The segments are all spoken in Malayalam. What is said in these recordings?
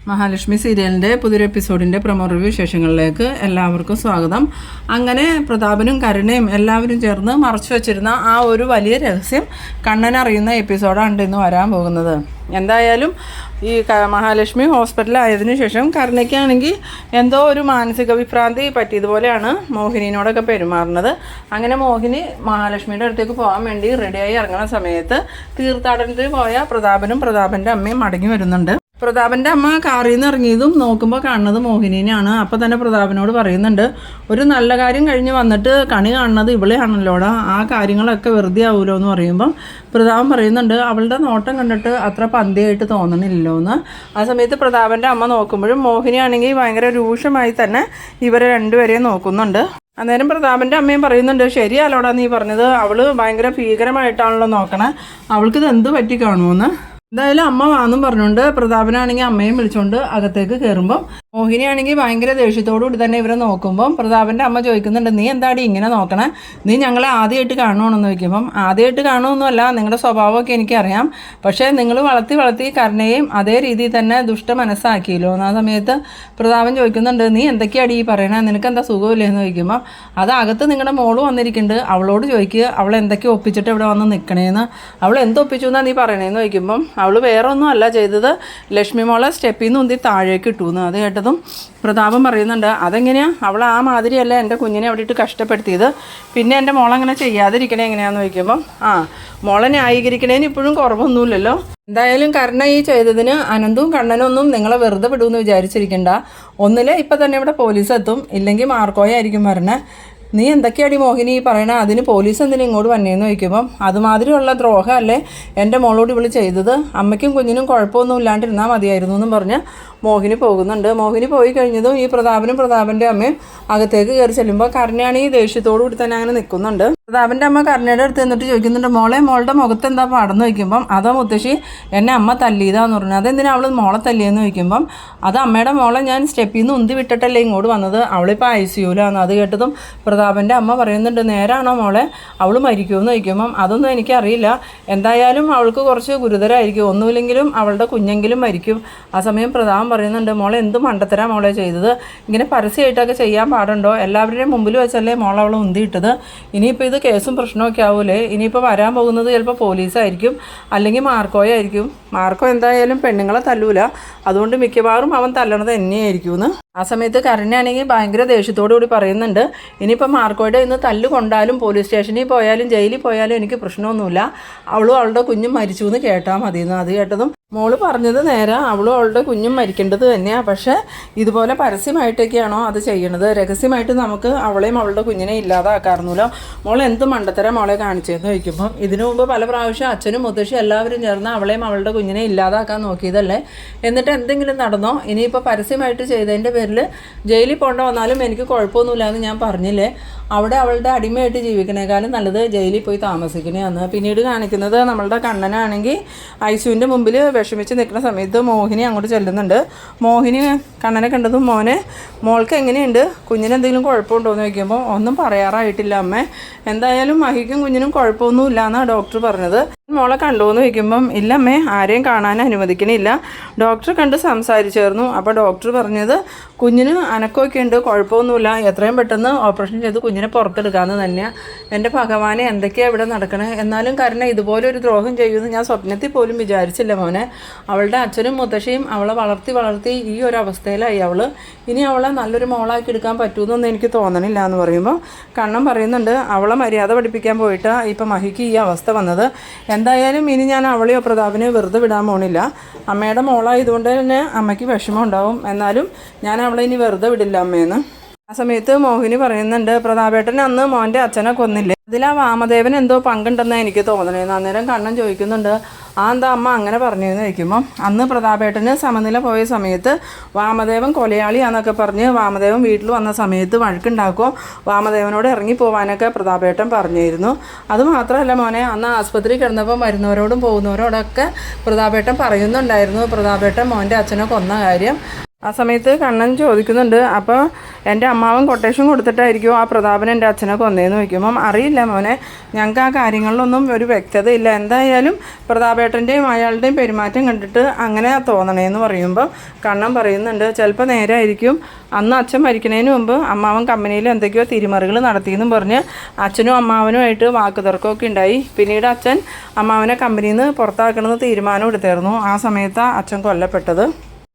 മഹാലക്ഷ്മി സീരിയലിൻ്റെ പുതിയൊരു എപ്പിസോഡിൻ്റെ പ്രൊമോ റിവ്യൂ വിശേഷങ്ങളിലേക്ക് എല്ലാവർക്കും സ്വാഗതം. അങ്ങനെ പ്രതാപനും കരുണയും എല്ലാവരും ചേർന്ന് മറച്ചു വച്ചിരുന്ന ആ ഒരു വലിയ രഹസ്യം കണ്ണൻ അറിയുന്ന എപ്പിസോഡാണ് ഇന്ന് വരാൻ പോകുന്നത്. എന്തായാലും ഈ മഹാലക്ഷ്മി ഹോസ്പിറ്റലായതിനു ശേഷം കരുണയ്ക്കാണെങ്കിൽ എന്തോ ഒരു മാനസിക വിഭ്രാന്തി പറ്റിയതുപോലെയാണ് മോഹിനിയോടൊക്കെ പെരുമാറുന്നത്. അങ്ങനെ മോഹിനി മഹാലക്ഷ്മിയുടെ അടുത്തേക്ക് പോകാൻ വേണ്ടി റെഡിയായി ഇറങ്ങുന്ന സമയത്ത് തീർത്ഥാടനത്തിന് പോയ പ്രതാപനും പ്രതാപൻ്റെ അമ്മയും മടങ്ങി വരുന്നുണ്ട്. പ്രതാപൻ്റെ അമ്മ കാറിൽ നിന്ന് ഇറങ്ങിയതും നോക്കുമ്പോൾ കാണുന്നത് മോഹിനിനെയാണ്. അപ്പോൾ തന്നെ പ്രതാപനോട് പറയുന്നുണ്ട്, ഒരു നല്ല കാര്യം കഴിഞ്ഞ് വന്നിട്ട് കണി കാണുന്നത് ഇവളെയാണല്ലോടാ, ആ കാര്യങ്ങളൊക്കെ വെറുതെ ആവുമല്ലോ എന്ന് പറയുമ്പം പ്രതാപൻ പറയുന്നുണ്ട്, അവളുടെ നോട്ടം കണ്ടിട്ട് അത്ര പന്തിയായിട്ട് തോന്നണില്ലല്ലോ എന്ന്. ആ സമയത്ത് പ്രതാപൻ്റെ അമ്മ നോക്കുമ്പോഴും മോഹിനിയാണെങ്കിൽ ഭയങ്കര രൂക്ഷമായി തന്നെ ഇവരെ രണ്ടുപേരെയും നോക്കുന്നുണ്ട്. അന്നേരം പ്രതാപൻ്റെ അമ്മയും പറയുന്നുണ്ട്, ശരിയല്ലോടാ നീ പറഞ്ഞത്, അവൾ ഭയങ്കര ഭീകരമായിട്ടാണല്ലോ നോക്കണേ, അവൾക്കിത് എന്ത് പറ്റി കാണുമെന്ന്. എന്തായാലും അമ്മ വാന്നും പറഞ്ഞുകൊണ്ട് പ്രതാപനാണെങ്കിൽ അമ്മയും വിളിച്ചുകൊണ്ട് അകത്തേക്ക് കയറുമ്പം മോഹിനിയാണെങ്കിൽ ഭയങ്കര ദേഷ്യത്തോടുകൂടി തന്നെ ഇവരെ നോക്കുമ്പം പ്രതാപൻ്റെ അമ്മ ചോദിക്കുന്നുണ്ട്, നീ എന്താടി ഇങ്ങനെ നോക്കണേ, നീ ഞങ്ങളെ ആദ്യമായിട്ട് കാണുവാണെന്ന് ചോദിക്കുമ്പം ആദ്യമായിട്ട് കാണുമൊന്നുമല്ല, നിങ്ങളുടെ സ്വഭാവമൊക്കെ എനിക്കറിയാം, പക്ഷേ നിങ്ങൾ വളർത്തി കരുണയും അതേ രീതിയിൽ തന്നെ ദുഷ്ട മനസ്സാക്കിയല്ലോ. ആ സമയത്ത് പ്രതാപൻ ചോദിക്കുന്നുണ്ട്, നീ എന്തൊക്കെയാടി ഈ പറയണേ, നിനക്കെന്താ സുഖമില്ലേ എന്ന് ചോദിക്കുമ്പം അത് അകത്ത് നിങ്ങളുടെ മോള് വന്നിരിക്കുന്നുണ്ട്, അവളോട് ചോദിക്കുക അവൾ എന്തൊക്കെ ഒപ്പിച്ചിട്ട് ഇവിടെ വന്ന് നിൽക്കണേന്ന്, അവൾ എന്തൊപ്പിച്ചു എന്നാണ് നീ പറയണേന്ന് ചോദിക്കുമ്പം അവൾ വേറെ ഒന്നും അല്ല ചെയ്തത്, ലക്ഷ്മി മോളെ സ്റ്റെപ്പിൽ നിന്ന് ഉന്തി താഴേക്ക് ഇട്ടുവെന്ന്. അത് കേട്ടതും പ്രതാപൻ പറയുന്നുണ്ട്, അതെങ്ങനെയാണ്, അവൾ ആ മാതിരിയല്ല എൻ്റെ കുഞ്ഞിനെ അവിടെ ഇട്ട് കഷ്ടപ്പെടുത്തിയത്, പിന്നെ എൻ്റെ മോളങ്ങനെ ചെയ്യാതിരിക്കണേ എങ്ങനെയാണെന്ന് ചോദിക്കുമ്പം മോളെ ന്യായീകരിക്കണേന് ഇപ്പോഴും കുറവൊന്നുമില്ലല്ലോ. എന്തായാലും കരുണ ഈ ചെയ്തതിന് അനന്തവും കണ്ണനൊന്നും നിങ്ങളെ വെറുതെ വിടുമെന്ന് വിചാരിച്ചിരിക്കണ്ട, ഒന്നിലെ ഇപ്പം തന്നെ ഇവിടെ പോലീസ് എത്തും, ഇല്ലെങ്കിൽ മാർക്കോയായിരിക്കും വരണേ. നീ എന്തൊക്കെയാടി മോഹിനി പറയണേ, അതിന് പോലീസ് എന്തിനും ഇങ്ങോട്ട് വന്നേന്ന് ചോദിക്കുമ്പം അതുമാതിരിയുള്ള ദ്രോഹമല്ലേ എൻ്റെ മോളോട് ഇവള് ചെയ്തത്, അമ്മയ്ക്കും കുഞ്ഞിനും കുഴപ്പമൊന്നും ഇല്ലാണ്ടിരുന്നാൽ മതിയായിരുന്നു എന്നും പറഞ്ഞ് മോഹിനി പോകുന്നുണ്ട്. മോഹിനി പോയി കഴിഞ്ഞതും ഈ പ്രതാപനും പ്രതാപൻ്റെ അമ്മയും അകത്തേക്ക് കയറി ചെല്ലുമ്പോൾ കരുണയാണെങ്കിൽ ഈ ദേഷ്യത്തോടു കൂടി തന്നെ അങ്ങനെ നിൽക്കുന്നുണ്ട്. പ്രതാപൻ്റെ അമ്മ കരുണയുടെ അടുത്ത് നിന്നിട്ട് ചോദിക്കുന്നുണ്ട്, മോളുടെ മുഖത്ത് എന്താ പാടെന്ന് ചോദിക്കുമ്പം അതോ മുത്തശ്ശി എന്നെ അമ്മ തല്ലിയതാന്ന് പറഞ്ഞു. അതെന്തിനാ അവൾ മോളെ തല്ലിയെന്ന് ചോദിക്കുമ്പം അത് അമ്മയുടെ മോളെ ഞാൻ സ്റ്റെപ്പിൽ നിന്ന് ഉന്തി വിട്ടിട്ടല്ലേ ഇങ്ങോട്ട് വന്നത്, അവളിപ്പോൾ ICUലാണ്. അത് കേട്ടതും പ്രതാപൻ്റെ അമ്മ പറയുന്നുണ്ട്, നേരാണോ മോളെ, അവൾ മരിക്കുമെന്ന് ചോദിക്കുമ്പം അതൊന്നും എനിക്കറിയില്ല, എന്തായാലും അവൾക്ക് കുറച്ച് ഗുരുതരമായിരിക്കും, ഒന്നുമില്ലെങ്കിലും അവളുടെ കുഞ്ഞെങ്കിലും മരിക്കും. ആ സമയം പ്രതാപൻ പറയുന്നുണ്ട്, മോളെ എന്ത് മണ്ടത്തരാ മോളെ ചെയ്തത്, ഇങ്ങനെ പരസ്യമായിട്ടൊക്കെ ചെയ്യാൻ പാടുണ്ടോ, എല്ലാവരുടെയും മുമ്പിൽ വെച്ചല്ലേ മോളെ അവൾ ഉന്തിയിട്ടത്, ഇനിയിപ്പോൾ ഇത് കേസും പ്രശ്നമൊക്കെ ആവൂലേ, ഇനിയിപ്പോൾ വരാൻ പോകുന്നത് ചിലപ്പോൾ പോലീസായിരിക്കും അല്ലെങ്കിൽ മാർക്കോയായിരിക്കും, മാർക്കോ എന്തായാലും പെണ്ണുങ്ങളെ തല്ലൂല, അതുകൊണ്ട് മിക്കവാറും അവൻ തല്ലണത് എന്നെയായിരിക്കും എന്ന്. ആ സമയത്ത് കരുണയാണെങ്കിൽ ഭയങ്കര ദേഷ്യത്തോടു കൂടി പറയുന്നുണ്ട്, ഇനിയിപ്പോൾ മാർക്കോയുടെ ഇന്ന് തല്ല് കൊണ്ടാലും പോലീസ് സ്റ്റേഷനിൽ പോയാലും ജയിലിൽ പോയാലും എനിക്ക് പ്രശ്നമൊന്നുമില്ല, അവളും അവളുടെ കുഞ്ഞും മരിച്ചു എന്ന് കേട്ടാൽ മതിയെന്ന്. അത് കേട്ടതും മോള് പറഞ്ഞത് നേരെ, അവളും അവളുടെ കുഞ്ഞും മരിക്കേണ്ടത് തന്നെയാണ്, പക്ഷേ ഇതുപോലെ പരസ്യമായിട്ടൊക്കെയാണോ അത് ചെയ്യണത്, രഹസ്യമായിട്ട് നമുക്ക് അവളെയും അവളുടെ കുഞ്ഞിനെ ഇല്ലാതാക്കാറുന്നല്ലോ, മോളെ എന്ത് മണ്ടത്തരം മോളെ കാണിച്ചതെന്ന് ചോദിക്കുമ്പോൾ ഇതിനു മുമ്പ് പല പ്രാവശ്യം അച്ഛനും മുത്തശ്ശിയും എല്ലാവരും ചേർന്ന് അവളെയും അവളുടെ കുഞ്ഞിനെ ഇല്ലാതാക്കാൻ നോക്കിയതല്ലേ, എന്നിട്ട് എന്തെങ്കിലും നടന്നോ, ഇനിയിപ്പോൾ പരസ്യമായിട്ട് ചെയ്തതിൻ്റെ പേരിൽ ജയിലിൽ പോകേണ്ട വന്നാലും എനിക്ക് കുഴപ്പമൊന്നുമില്ല എന്ന് ഞാൻ പറഞ്ഞില്ലേ, അവിടെ അവളുടെ അടിമയായിട്ട് ജീവിക്കണേക്കാളും നല്ലത് ജയിലിൽ പോയി താമസിക്കണേന്ന്. പിന്നീട് കാണിക്കുന്നത് നമ്മളുടെ കണ്ണനാണെങ്കിൽ ICUവിൻ്റെ മുമ്പിൽ വിഷമിച്ച് നിൽക്കുന്ന സമയത്ത് മോഹിനി അങ്ങോട്ട് ചെല്ലുന്നുണ്ട്. മോഹിനി കണ്ണനെ കണ്ടതും മോൾക്ക് എങ്ങനെയുണ്ട്, കുഞ്ഞിന് എന്തെങ്കിലും കുഴപ്പമുണ്ടോ എന്ന് ചോദിക്കുമ്പോൾ ഒന്നും പറയാറായിട്ടില്ല അമ്മേ, എന്തായാലും മഹിക്കും കുഞ്ഞിനും കുഴപ്പമൊന്നുമില്ല എന്നാണ് ഡോക്ടർ പറഞ്ഞത്. മോളെ കണ്ടോന്ന് ചോദിക്കുമ്പം ഇല്ല അമ്മേ, ആരെയും കാണാൻ അനുവദിക്കണില്ല, ഡോക്ടർ കണ്ട് സംസാരിച്ചായിരുന്നു, അപ്പോൾ ഡോക്ടർ പറഞ്ഞത് കുഞ്ഞിന് അനക്കമൊക്കെ ഉണ്ട്, കുഴപ്പമൊന്നുമില്ല, എത്രയും പെട്ടെന്ന് ഓപ്പറേഷൻ ചെയ്ത് കുഞ്ഞിനെ പുറത്തെടുക്കാമെന്ന് തന്നെയാണ്. എൻ്റെ ഭഗവാനെ എന്തൊക്കെയാണ് ഇവിടെ നടക്കണേ, എന്നാലും കാരണം ഇതുപോലെ ഒരു ദ്രോഹം ചെയ്യുമെന്ന് ഞാൻ സ്വപ്നത്തിൽ പോലും വിചാരിച്ചില്ല മോനെ, അവളുടെ അച്ഛനും മുത്തശ്ശിയും അവളെ വളർത്തി ഈ ഒരു അവസ്ഥയിലായി അവൾ, ഇനി അവളെ നല്ലൊരു മോളാക്കി എടുക്കാൻ പറ്റുമെന്നൊന്നും എനിക്ക് തോന്നണില്ല എന്ന് പറയുമ്പോൾ കണ്ണൻ പറയുന്നുണ്ട്, അവളെ മര്യാദ പഠിപ്പിക്കാൻ പോയിട്ട് ഇപ്പം മഹിക്ക് ഈ അവസ്ഥ വന്നത്, എന്തായാലും ഇനി ഞാൻ അവളെയോ പ്രതാപനെ വെറുതെ വിടാൻ പോണില്ല, അമ്മയുടെ മോളായതുകൊണ്ട് തന്നെ അമ്മയ്ക്ക് വിഷമം ഉണ്ടാവും, എന്നാലും ഞാൻ അവളെ ഇനി വെറുതെ വിടില്ല അമ്മയെന്ന്. ആ സമയത്ത് മോഹിനി പറയുന്നുണ്ട്, പ്രതാപേട്ടൻ അന്ന് മോൻ്റെ അച്ഛനെ കൊന്നില്ലേ, അതിൽ ആ വാമദേവൻ എന്തോ പങ്കുണ്ടെന്നാണ് എനിക്ക് തോന്നണേന്ന്. അന്നേരം കണ്ണൻ ചോദിക്കുന്നുണ്ട്, എന്താ അമ്മ അങ്ങനെ പറഞ്ഞതെന്ന് ചോദിക്കുമ്പം അന്ന് പ്രതാപേട്ടന് സമനില പോയ സമയത്ത് വാമദേവൻ കൊലയാളിയാന്നൊക്കെ പറഞ്ഞ് വാമദേവൻ വീട്ടിൽ വന്ന സമയത്ത് വഴക്കുണ്ടാക്കുമോ, വാമദേവനോട് ഇറങ്ങി പോകാനൊക്കെ പ്രതാപേട്ടൻ പറഞ്ഞിരുന്നു. അതുമാത്രമല്ല മോനെ, അന്ന് ആസ്പത്രി കിടന്നപ്പോൾ വരുന്നവരോടും പോകുന്നവരോടൊക്കെ പ്രതാപേട്ടൻ പറയുന്നുണ്ടായിരുന്നു, പ്രതാപേട്ടൻ മോൻ്റെ അച്ഛനെ കൊന്ന കാര്യം, ആ സമയത്ത് കണ്ണൻ ചോദിക്കുന്നുണ്ട്, അപ്പോൾ എൻ്റെ അമ്മാവൻ കൊട്ടേഷൻ കൊടുത്തിട്ടായിരിക്കും ആ പ്രതാപൻ എൻ്റെ അച്ഛനെ കൊന്നേന്ന് ചോദിക്കുമ്പം അറിയില്ല മോനെ, ഞങ്ങൾക്ക് ആ കാര്യങ്ങളിലൊന്നും ഒരു വ്യക്തതയില്ല. എന്തായാലും പ്രതാപേട്ടൻ്റെയും അയാളുടെയും പെരുമാറ്റം കണ്ടിട്ട് അങ്ങനെ തോന്നണേന്ന് പറയുമ്പോൾ കണ്ണൻ പറയുന്നുണ്ട്, ചിലപ്പോൾ നേരായിരിക്കും. അന്ന് അച്ഛൻ മരിക്കുന്നതിന് മുമ്പ് അമ്മാവൻ കമ്പനിയിൽ എന്തൊക്കെയോ തിരിമറികൾ നടത്തിയെന്നും പറഞ്ഞ് അച്ഛനും അമ്മാവനുമായിട്ട് വാക്കുതർക്കമൊക്കെ ഉണ്ടായി. പിന്നീട് അച്ഛൻ അമ്മാവനെ കമ്പനിയിൽ നിന്ന് പുറത്താക്കണമെന്ന് തീരുമാനം എടുത്തായിരുന്നു. ആ സമയത്താണ് അച്ഛൻ കൊല്ലപ്പെട്ടത്.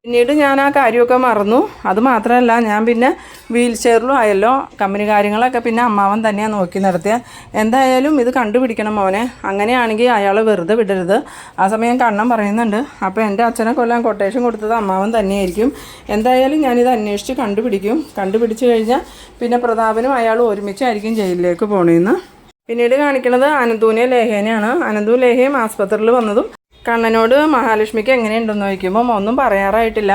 പിന്നീട് ഞാൻ ആ കാര്യമൊക്കെ മറന്നു. അതുമാത്രമല്ല, ഞാൻ പിന്നെ വീൽ ചെയറിലും ആയല്ലോ. കമ്പനി കാര്യങ്ങളൊക്കെ പിന്നെ അമ്മാവൻ തന്നെയാണ് നോക്കി നടത്തിയത്. എന്തായാലും ഇത് കണ്ടുപിടിക്കണം മോനെ, അങ്ങനെയാണെങ്കിൽ അയാളെ വെറുതെ വിടരുത്. ആ സമയം കണ്ണൻ പറയുന്നുണ്ട്, അപ്പോൾ എൻ്റെ അച്ഛനെ കൊല്ലാൻ കൊട്ടേഷൻ കൊടുത്തത് അമ്മാവൻ തന്നെയായിരിക്കും. എന്തായാലും ഞാനിത് അന്വേഷിച്ച് കണ്ടുപിടിക്കും. കണ്ടുപിടിച്ച് കഴിഞ്ഞാൽ പിന്നെ പ്രതാപനും അയാളും ഒരുമിച്ചായിരിക്കും ജയിലിലേക്ക് പോണേന്ന്. പിന്നീട് കാണിക്കുന്നത് അനന്തുവിനെ ലേഖേനെയാണ്. അനന്തു ലേഹയും ആസ്പത്രിയിൽ വന്നതും കണ്ണനോട് മഹാലക്ഷ്മിക്ക് എങ്ങനെയുണ്ടെന്ന് ചോദിക്കുമ്പം ഒന്നും പറയാറായിട്ടില്ല.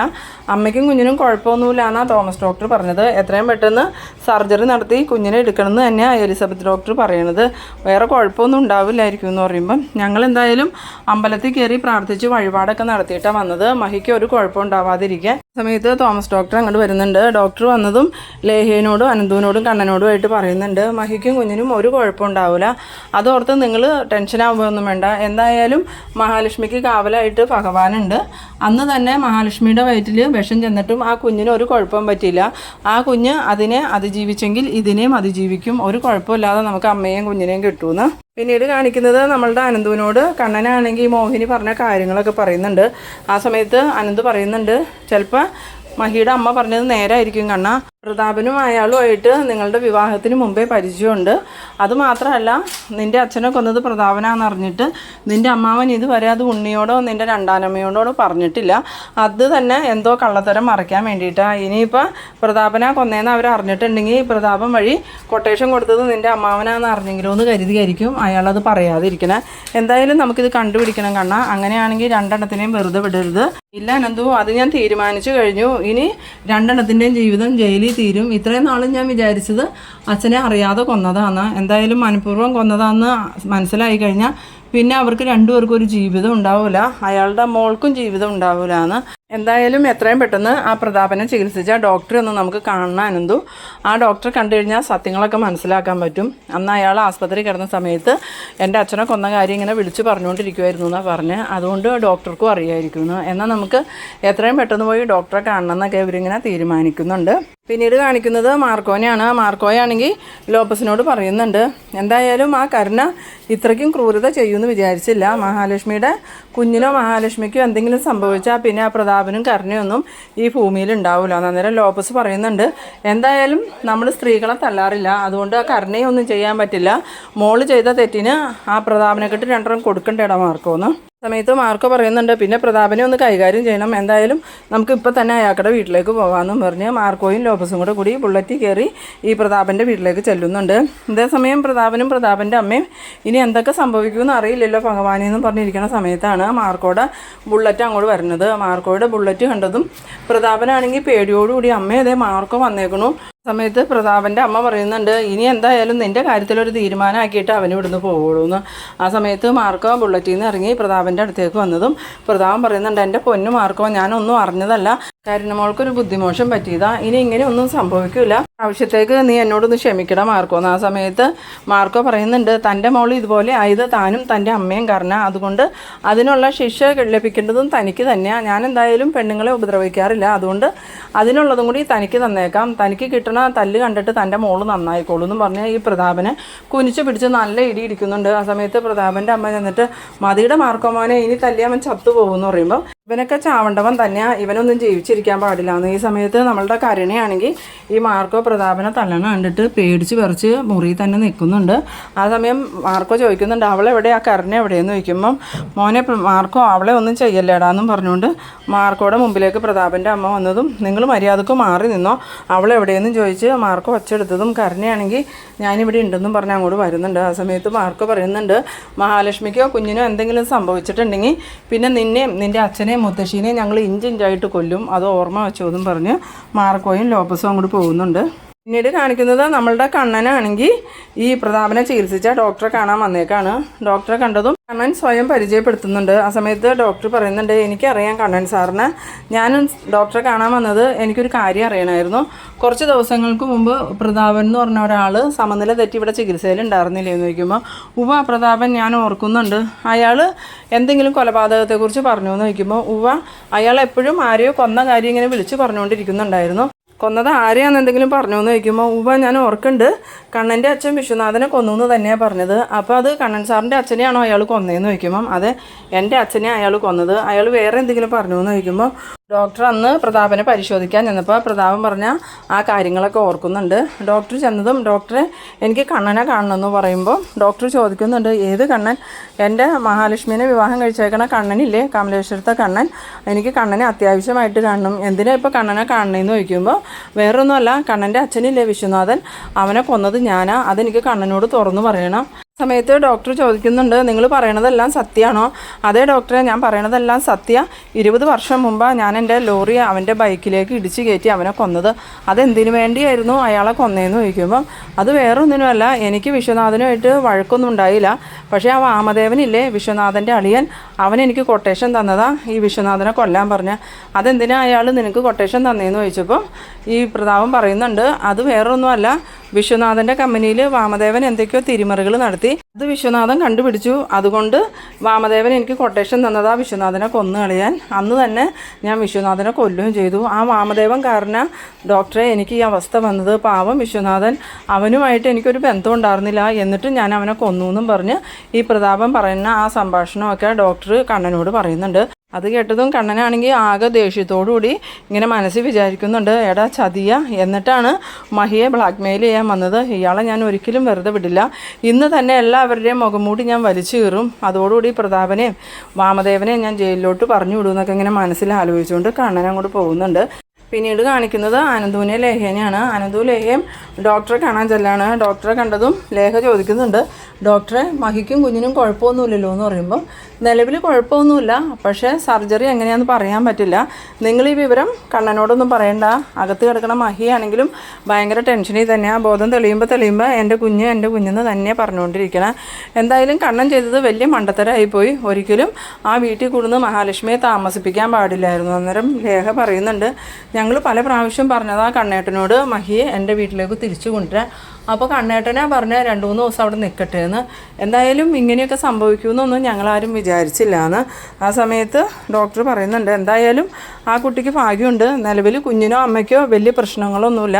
അമ്മയ്ക്കും കുഞ്ഞിനും കുഴപ്പമൊന്നുമില്ല എന്നാണ് തോമസ് ഡോക്ടർ പറഞ്ഞത്. എത്രയും പെട്ടെന്ന് സർജറി നടത്തി കുഞ്ഞിനെ എടുക്കണമെന്ന് തന്നെയാണ് എലിസബത്ത് ഡോക്ടർ പറയണത്. വേറെ കുഴപ്പമൊന്നും ഉണ്ടാവില്ലായിരിക്കും എന്ന് പറയുമ്പം ഞങ്ങൾ എന്തായാലും അമ്പലത്തിൽ കയറി പ്രാർത്ഥിച്ച് വഴിപാടൊക്കെ നടത്തിയിട്ടാണ് വന്നത്. മഹിക്ക് ഒരു കുഴപ്പം ഉണ്ടാവാതിരിക്കാൻ. സമയത്ത് തോമസ് ഡോക്ടർ അങ്ങോട്ട് വരുന്നുണ്ട്. ഡോക്ടർ വന്നതും ലേഹ്യനോടും അനന്തുവിനോടും കണ്ണനോടുമായിട്ട് പറയുന്നുണ്ട്, മഹിക്കും കുഞ്ഞിനും ഒരു കുഴപ്പം ഉണ്ടാവില്ല. അതോർത്ത് നിങ്ങൾ ടെൻഷനാവുകയൊന്നും വേണ്ട. എന്തായാലും മഹാലക്ഷ്മിക്ക് കാവലായിട്ട് ഭഗവാനുണ്ട്. അന്ന് തന്നെ മഹാലക്ഷ്മിയുടെ വയറ്റിൽ വിഷം ചെന്നിട്ടും ആ കുഞ്ഞിന് ഒരു കുഴപ്പം പറ്റിയില്ല. ആ കുഞ്ഞ് അതിനെ അതിജീവിച്ചെങ്കിൽ ഇതിനെയും അതിജീവിക്കും. ഒരു കുഴപ്പമില്ലാതെ നമുക്ക് അമ്മയെയും കുഞ്ഞിനെയും കിട്ടുമെന്ന്. പിന്നീട് കാണിക്കുന്നത് നമ്മളുടെ അനന്തുവിനോട് കണ്ണനാണെങ്കിൽ മോഹിനി പറഞ്ഞ കാര്യങ്ങളൊക്കെ പറയുന്നുണ്ട്. ആ സമയത്ത് അനന്ത് പറയുന്നുണ്ട്, ചിലപ്പോൾ മഹിയുടെ അമ്മ പറഞ്ഞത് നേരായിരിക്കും കണ്ണ. പ്രതാപനും അയാളുമായിട്ട് നിങ്ങളുടെ വിവാഹത്തിന് മുമ്പേ പരിചയമുണ്ട്. അതുമാത്രമല്ല, നിൻ്റെ അച്ഛനെ കൊന്നത് പ്രതാപനാന്ന് അറിഞ്ഞിട്ട് നിൻ്റെ അമ്മാവൻ ഇതുവരെ അത് ഉണ്ണിയോടോ നിൻ്റെ രണ്ടാനമ്മയോടോ പറഞ്ഞിട്ടില്ല. അത് തന്നെ എന്തോ കള്ളത്തരം മറയ്ക്കാൻ വേണ്ടിയിട്ടാണ്. ഇനിയിപ്പോൾ പ്രതാപനാ കൊന്നേന്ന് അവർ അറിഞ്ഞിട്ടുണ്ടെങ്കിൽ പ്രതാപൻ വഴി കൊട്ടേഷൻ കൊടുത്തത് നിൻ്റെ അമ്മാവനാന്ന് അറിഞ്ഞെങ്കിലോ എന്ന് കരുതിയായിരിക്കും അയാളത് പറയാതിരിക്കണേ. എന്തായാലും നമുക്കിത് കണ്ടുപിടിക്കണം കണ്ണ. അങ്ങനെയാണെങ്കിൽ രണ്ടെണ്ണത്തിനെയും വെറുതെ വിടരുത്. ഇല്ല അനന്തു, അത് ഞാൻ തീരുമാനിച്ചു കഴിഞ്ഞു. ഇനി രണ്ടെണ്ണത്തിൻ്റെയും ജീവിതം ജയിലിൽ തീരും. ഇത്രയും നാളും ഞാൻ വിചാരിച്ചത് അച്ഛനെ അറിയാതെ കൊന്നതാണ്. എന്തായാലും മനഃപൂർവ്വം കൊന്നതാണെന്ന് മനസ്സിലായി കഴിഞ്ഞാൽ പിന്നെ അവർക്ക് രണ്ടുപേർക്കും ഒരു ജീവിതം ഉണ്ടാവില്ല, അയാളുടെ മോൾക്കും ജീവിതം ഉണ്ടാവില്ല എന്ന്. എന്തായാലും എത്രയും പെട്ടെന്ന് ആ പ്രതാപനെ ചികിത്സിച്ച ഡോക്ടറെ ഒന്ന് നമുക്ക് കാണണം അനന്തു. ആ ഡോക്ടറെ കണ്ടു കഴിഞ്ഞാൽ സത്യങ്ങളൊക്കെ മനസ്സിലാക്കാൻ പറ്റും. അന്ന് അയാൾ ആസ്പത്രി കിടന്ന സമയത്ത് എൻ്റെ അച്ഛനെ കൊന്ന കാര്യം ഇങ്ങനെ വിളിച്ച് പറഞ്ഞുകൊണ്ടിരിക്കുമായിരുന്നു എന്നാണ് പറഞ്ഞത്. അതുകൊണ്ട് ഡോക്ടർക്കും അറിയാമായിരിക്കുന്നു. എന്നാൽ നമുക്ക് എത്രയും പെട്ടെന്ന് പോയി ഡോക്ടറെ കാണണം എന്നൊക്കെ ഇവരിങ്ങനെ തീരുമാനിക്കുന്നുണ്ട്. പിന്നീട് കാണിക്കുന്നത് മാർക്കോനെയാണ്. മാർക്കോയാണെങ്കിൽ ലോപ്പസിനോട് പറയുന്നുണ്ട്, എന്തായാലും ആ കരുണ ഇത്രയ്ക്കും ക്രൂരത ചെയ്യുമെന്ന് വിചാരിച്ചില്ല. മഹാലക്ഷ്മിയുടെ കുഞ്ഞിനോ മഹാലക്ഷ്മിക്കോ എന്തെങ്കിലും സംഭവിച്ചാൽ പിന്നെ ആ പ്രതാപനും കരുണയൊന്നും ഈ ഭൂമിയിൽ ഉണ്ടാവില്ല. അന്നേരം ലോപ്പസ് പറയുന്നുണ്ട്, എന്തായാലും നമ്മൾ സ്ത്രീകളെ തല്ലാറില്ല, അതുകൊണ്ട് ആ കരുണയൊന്നും ചെയ്യാൻ പറ്റില്ല. മോള് ചെയ്ത തെറ്റിന് ആ പ്രതാപനെ കെട്ട് രണ്ടെണ്ണം കൊടുക്കണ്ടേടാ മാർക്കോന്ന്. സമയത്ത് മാർക്കോ പറയുന്നുണ്ട്, പിന്നെ പ്രതാപനെ ഒന്ന് കൈകാര്യം ചെയ്യണം. എന്തായാലും നമുക്ക് ഇപ്പോൾ തന്നെ അയാളുടെ വീട്ടിലേക്ക് പോകാമെന്നും പറഞ്ഞ് മാർക്കോയും ലോപ്പസും കൂടി ബുള്ളറ്റിൽ കയറി ഈ പ്രതാപൻ്റെ വീട്ടിലേക്ക് ചെല്ലുന്നുണ്ട്. ഇതേസമയം പ്രതാപനും പ്രതാപൻ്റെ അമ്മയും ഇനി എന്തൊക്കെ സംഭവിക്കുമെന്ന് അറിയില്ലല്ലോ ഭഗവാനെ എന്നും പറഞ്ഞിരിക്കുന്ന സമയത്താണ് മാർക്കോയുടെ ബുള്ളറ്റ് അങ്ങോട്ട് വരുന്നത്. മാർക്കോയുടെ ബുള്ളറ്റ് കണ്ടതും പ്രതാപനാണെങ്കിൽ പേടിയോടുകൂടി അമ്മ അതേ മാർക്കോ വന്നേക്കണു. സമയത്ത് പ്രതാപൻ്റെ അമ്മ പറയുന്നുണ്ട്, ഇനി എന്തായാലും നിൻ്റെ കാര്യത്തിലൊരു തീരുമാനമാക്കിയിട്ട് അവന് ഇവിടുന്ന് പോവുള്ളൂ എന്ന്. ആ സമയത്ത് മാർക്കോ ബുള്ളറ്റിൽ നിന്ന് ഇറങ്ങി പ്രതാപൻ്റെ അടുത്തേക്ക് വന്നതും പ്രതാപൻ പറയുന്നുണ്ട്, എൻ്റെ പൊന്നു മാർക്കോ, ഞാനൊന്നും അറിഞ്ഞതല്ല, കരുണമോൾക്കൊരു ബുദ്ധിമോശം പറ്റിയതാ, ഇനി ഇങ്ങനെ ഒന്നും സംഭവിക്കില്ല, ആവശ്യത്തേക്ക് നീ എന്നോടൊന്ന് ക്ഷമിക്കണം മാർക്കോന്ന്. ആ സമയത്ത് മാർക്കോ പറയുന്നുണ്ട്, തൻ്റെ മോൾ ഇതുപോലെ ആയത് താനും തൻ്റെ അമ്മയും കാരണം, അതുകൊണ്ട് അതിനുള്ള ശിക്ഷ ലഭിക്കേണ്ടതും തനിക്ക് തന്നെയാണ്. ഞാൻ എന്തായാലും പെണ്ണുങ്ങളെ ഉപദ്രവിക്കാറില്ല, അതുകൊണ്ട് അതിനുള്ളതും കൂടി തനിക്ക് തന്നേക്കാം. തനിക്ക് കിട്ടണ തല്ല് കണ്ടിട്ട് തൻ്റെ മോള് നന്നായിക്കോളൂ എന്നും പറഞ്ഞ് ഈ പ്രതാപനെ കുനിച്ച് പിടിച്ച് നല്ല ഇടി ഇടിക്കുന്നുണ്ട്. ആ സമയത്ത് പ്രതാപൻ്റെ അമ്മ ചെന്നിട്ട്, മതിയുടെ മാർക്കോ മോനെ, ഇനി തല്ലിയാവൻ ചത്തുപോകുമെന്ന് പറയുമ്പോൾ ഇവനൊക്കെ ചാവണ്ടവൻ തന്നെയാണ്, ഇവനൊന്നും ജീവിച്ചിരിക്കാൻ പാടില്ല എന്ന്. ഈ സമയത്ത് നമ്മളുടെ കരുണയാണെങ്കിൽ ഈ മാർക്കോ പ്രതാപനെ തല്ലണ കണ്ടിട്ട് പേടിച്ച് പറിച്ച് മുറി തന്നെ നിൽക്കുന്നുണ്ട്. ആ സമയം മാർക്കോ ചോദിക്കുന്നുണ്ട്, അവളെവിടെ, ആ കരുണ എവിടെയെന്ന് ചോദിക്കുമ്പം മോനെ മാർക്കോ അവളെ ഒന്നും ചെയ്യല്ലേടാന്നും പറഞ്ഞുകൊണ്ട് മാർക്കോയുടെ മുമ്പിലേക്ക് പ്രതാപൻ്റെ അമ്മ വന്നതും, നിങ്ങൾ മര്യാദക്ക് മാറി നിന്നോ, അവളെവിടെയെന്നും ചോദിച്ച് മാർക്കോ ഒച്ചെടുത്തതും കരുണയാണെങ്കിൽ ഞാനിവിടെ ഉണ്ടെന്നും പറഞ്ഞ് അങ്ങോട്ട് വരുന്നുണ്ട്. ആ സമയത്ത് മാർക്കോ പറയുന്നുണ്ട്, മഹാലക്ഷ്മിക്കോ കുഞ്ഞിനോ എന്തെങ്കിലും സംഭവിച്ചിട്ടുണ്ടെങ്കിൽ പിന്നെ നിന്നെയും നിൻ്റെ അച്ഛനെയും മുത്തശ്ശീനെയും ഞങ്ങൾ ഇഞ്ചിഞ്ചായിട്ട് കൊല്ലും, അത് ഓർമ്മ വെച്ചോന്നും പറഞ്ഞ് മാർക്കോയും ലോപ്പസും അങ്ങോട്ട് പോകുന്നുണ്ട്. പിന്നീട് കാണിക്കുന്നത് നമ്മളുടെ കണ്ണനാണെങ്കിൽ ഈ പ്രതാപനെ ചികിത്സിച്ച ഡോക്ടറെ കാണാൻ വന്നേക്കാണ്. ഡോക്ടറെ കണ്ടതും കണ്ണൻ സ്വയം പരിചയപ്പെടുത്തുന്നുണ്ട്. ആ സമയത്ത് ഡോക്ടർ പറയുന്നുണ്ട്, എനിക്കറിയാം കണ്ണൻ സാറിനെ, ഞാനും ഡോക്ടറെ കാണാൻ വന്നത് എനിക്കൊരു കാര്യം അറിയണമായിരുന്നു. കുറച്ച് ദിവസങ്ങൾക്ക് മുമ്പ് പ്രതാപൻ എന്ന് പറഞ്ഞ ഒരാൾ സമനില തെറ്റി ഇവിടെ ചികിത്സയിൽ ഉണ്ടായിരുന്നില്ലേ എന്ന് ചോദിക്കുമ്പോൾ പ്രതാപൻ ഞാൻ ഓർക്കുന്നുണ്ട്, അയാൾ എന്തെങ്കിലും കൊലപാതകത്തെക്കുറിച്ച് പറഞ്ഞു എന്ന് ചോദിക്കുമ്പോൾ അയാൾ എപ്പോഴും ആരെയോ കൊന്ന കാര്യം ഇങ്ങനെ വിളിച്ച് പറഞ്ഞുകൊണ്ടിരിക്കുന്നുണ്ടായിരുന്നു. കൊന്നത് ആരെയാണെന്ന് എന്തെങ്കിലും പറഞ്ഞു എന്ന് ചോദിക്കുമ്പോൾ ഞാൻ ഓർക്കുന്നുണ്ട്, കണ്ണൻ്റെ അച്ഛൻ വിശ്വനാഥനെ കൊന്നു എന്ന് തന്നെയാണ് പറഞ്ഞത്. അപ്പോൾ അത് കണ്ണൻ സാറിൻ്റെ അച്ഛനെയാണോ അയാൾ കൊന്നതെന്ന് ചോദിക്കുമ്പം അതെ, എൻ്റെ അച്ഛനെ അയാൾ കൊന്നത്. അയാൾ വേറെ എന്തെങ്കിലും പറഞ്ഞു എന്ന് ചോദിക്കുമ്പോൾ ഡോക്ടർ അന്ന് പ്രതാപനെ പരിശോധിക്കാൻ ചെന്നപ്പോൾ പ്രതാപൻ പറഞ്ഞ ആ കാര്യങ്ങളൊക്കെ ഓർക്കുന്നുണ്ട്. ഡോക്ടർ ചെന്നതും ഡോക്ടറെ എനിക്ക് കണ്ണനെ കാണണമെന്ന് പറയുമ്പോൾ ഡോക്ടർ ചോദിക്കുന്നുണ്ട്, ഏത് കണ്ണൻ? എൻ്റെ മഹാലക്ഷ്മിനെ വിവാഹം കഴിച്ചേക്കണ കണ്ണനില്ലേ, കമലേശ്വരത്തെ കണ്ണൻ, എനിക്ക് കണ്ണനെ അത്യാവശ്യമായിട്ട് കാണണം. എന്തിനാ ഇപ്പോൾ കണ്ണനെ കാണണമെന്ന് ചോദിക്കുമ്പോൾ വേറൊന്നുമല്ല, കണ്ണൻ്റെ അച്ഛനില്ലേ വിശ്വനാഥൻ, അവനെ കൊന്നത് ഞാനാ, അതെനിക്ക് കണ്ണനോട് തുറന്നു പറയണം. സമയത്ത് ഡോക്ടർ ചോദിക്കുന്നുണ്ട്, നിങ്ങൾ പറയണതെല്ലാം സത്യമാണോ? അതേ ഡോക്ടറെ, ഞാൻ പറയണതെല്ലാം സത്യ. 20 വർഷം മുമ്പാണ് ഞാൻ എൻ്റെ ലോറി അവൻ്റെ ബൈക്കിലേക്ക് ഇടിച്ച് കയറ്റി അവനെ കൊന്നത്. അതെന്തിനു വേണ്ടിയായിരുന്നു അയാളെ കൊന്നതെന്ന് ചോദിക്കുമ്പം അത് വേറെ ഒന്നിനുമല്ല, എനിക്ക് വിശ്വനാഥനുമായിട്ട് വഴക്കൊന്നും ഉണ്ടായില്ല. പക്ഷേ ആ വാമദേവനില്ലേ, വിശ്വനാഥൻ്റെ അളിയൻ, അവൻ എനിക്ക് കൊട്ടേഷൻ തന്നതാ ഈ വിശ്വനാഥനെ കൊല്ലാൻ പറഞ്ഞ. അതെന്തിനാ അയാൾ നിനക്ക് കൊട്ടേഷൻ തന്നതെന്ന് ചോദിച്ചപ്പോൾ ഈ പ്രതാപൻ പറയുന്നുണ്ട്, അത് വേറെ ഒന്നുമല്ല, വിശ്വനാഥൻ്റെ കമ്പനിയിൽ വാമദേവൻ എന്തൊക്കെയോ തിരിമറികൾ നടത്തി, അത് വിശ്വനാഥൻ കണ്ടുപിടിച്ചു. അതുകൊണ്ട് വാമദേവൻ എനിക്ക് കൊട്ടേഷൻ തന്നതാ വിശ്വനാഥനെ കൊന്നു കളയാൻ. അന്ന് തന്നെ ഞാൻ വിശ്വനാഥനെ കൊല്ലുകയും ചെയ്തു. ആ വാമദേവൻ കാരണം ഡോക്ടറെ എനിക്ക് ഈ അവസ്ഥ വന്നത്. പാവം വിശ്വനാഥൻ, അവനുമായിട്ട് എനിക്കൊരു ബന്ധം ഉണ്ടായിരുന്നില്ല, എന്നിട്ടും ഞാൻ അവനെ കൊന്നു എന്നും പറഞ്ഞ് ഈ പ്രതാപൻ പറയുന്ന ആ സംഭാഷണമൊക്കെ ഡോക്ടർ കണ്ണനോട് പറയുന്നുണ്ട്. അത് കേട്ടതും കണ്ണനാണെങ്കിൽ ആകെ ദേഷ്യത്തോടുകൂടി ഇങ്ങനെ മനസ്സിൽ വിചാരിക്കുന്നുണ്ട്, എടാ ചതിയ, എന്നിട്ടാണ് മഹിയെ ബ്ലാക്ക്മെയിൽ ചെയ്യാൻ വന്നത്. ഇയാളെ ഞാൻ ഒരിക്കലും വെറുതെ വിടില്ല. ഇന്ന് തന്നെ എല്ലാവരുടെയും മുഖംമൂടി ഞാൻ വലിച്ചു കീറും. അതോടുകൂടി പ്രതാപനെയും വാമദേവനെയും ഞാൻ ജയിലിലോട്ട് പറഞ്ഞു വിടുമെന്നൊക്കെ ഇങ്ങനെ മനസ്സിൽ ആലോചിച്ചുകൊണ്ട് കണ്ണൻ അങ്ങോട്ട് പോകുന്നുണ്ട്. പിന്നീട് കാണിക്കുന്നത് അനന്തുവിനെ ലേഖേനെയാണ്. അനന്തു ലേഖയും ഡോക്ടറെ കാണാൻ ചെല്ലാണ്. ഡോക്ടറെ കണ്ടതും ലേഖ ചോദിക്കുന്നുണ്ട്, ഡോക്ടറെ മഹിക്കും കുഞ്ഞിനും കുഴപ്പമൊന്നുമില്ലല്ലോ എന്ന് പറയുമ്പോൾ നിലവിൽ കുഴപ്പമൊന്നുമില്ല, പക്ഷേ സർജറി എങ്ങനെയാണെന്ന് പറയാൻ പറ്റില്ല. നിങ്ങൾ ഈ വിവരം കണ്ണനോടൊന്നും പറയണ്ട. അകത്ത് കിടക്കണ മഹിയാണെങ്കിലും ഭയങ്കര ടെൻഷനിൽ തന്നെയാണ്. ബോധം തെളിയുമ്പോൾ എൻ്റെ കുഞ്ഞെന്ന് തന്നെ പറഞ്ഞുകൊണ്ടിരിക്കണം. എന്തായാലും കണ്ണൻ ചെയ്തത് വലിയ മണ്ടത്തരമായിപ്പോയി. ഒരിക്കലും ആ വീട്ടിൽ കൂടുന്ന മഹാലക്ഷ്മിയെ താമസിപ്പിക്കാൻ പാടില്ലായിരുന്നു. അന്നേരം ലേഖ പറയുന്നുണ്ട്, ഞങ്ങൾ പല പ്രാവശ്യം പറഞ്ഞതാ കണ്ണേട്ടനോട് മഹിയെ എൻ്റെ വീട്ടിലേക്ക് തിരിച്ചു കൊണ്ടുവരാൻ. അപ്പോൾ കണ്ണേട്ടനാ പറഞ്ഞ 2-3 ദിവസം അവിടെ നിൽക്കട്ടെ എന്ന്. എന്തായാലും ഇങ്ങനെയൊക്കെ സംഭവിക്കുമെന്നൊന്നും ഞങ്ങളാരും വിചാരിച്ചില്ല എന്ന്. ആ സമയത്ത് ഡോക്ടർ പറയുന്നുണ്ട്, എന്തായാലും ആ കുട്ടിക്ക് ഭാഗ്യമുണ്ട്, നിലവിൽ കുഞ്ഞിനോ അമ്മയ്ക്കോ വലിയ പ്രശ്നങ്ങളൊന്നുമില്ല,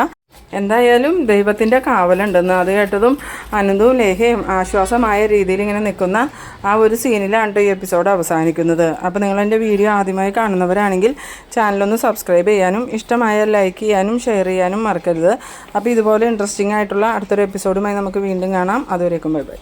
എന്തായാലും ദൈവത്തിൻ്റെ കാവലുണ്ടെന്ന്. അത് കേട്ടതും അനന്തവും ലേഖയും ആശ്വാസമായ രീതിയിൽ ഇങ്ങനെ നിൽക്കുന്ന ആ ഒരു സീനിലാണ് ഈ എപ്പിസോഡ് അവസാനിക്കുന്നത്. അപ്പോൾ നിങ്ങളെൻ്റെ വീഡിയോ ആദ്യമായി കാണുന്നവരാണെങ്കിൽ ചാനലൊന്ന് സബ്സ്ക്രൈബ് ചെയ്യാനും ഇഷ്ടമായ ലൈക്ക് ചെയ്യാനും ഷെയർ ചെയ്യാനും മറക്കരുത്. അപ്പോൾ ഇതുപോലെ ഇൻട്രസ്റ്റിംഗ് ആയിട്ടുള്ള അടുത്തൊരു എപ്പിസോഡുമായി നമുക്ക് വീണ്ടും കാണാം. അതുവരേക്കും ബൈ ബൈ.